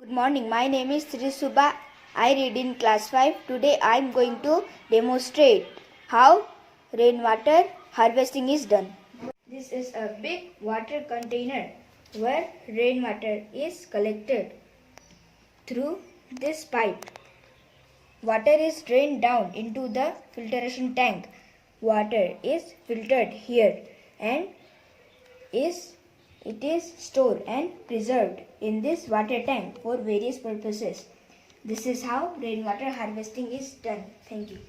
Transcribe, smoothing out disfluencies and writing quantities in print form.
Good morning. My name is Sri Subha. I read in class 5. Today I am going to demonstrate how rainwater harvesting is done. This is a big water container where rainwater is collected through this pipe. Water is drained down into the filtration tank. Water is filtered here and it is stored and preserved in this water tank for various purposes. This is how rainwater harvesting is done. Thank you.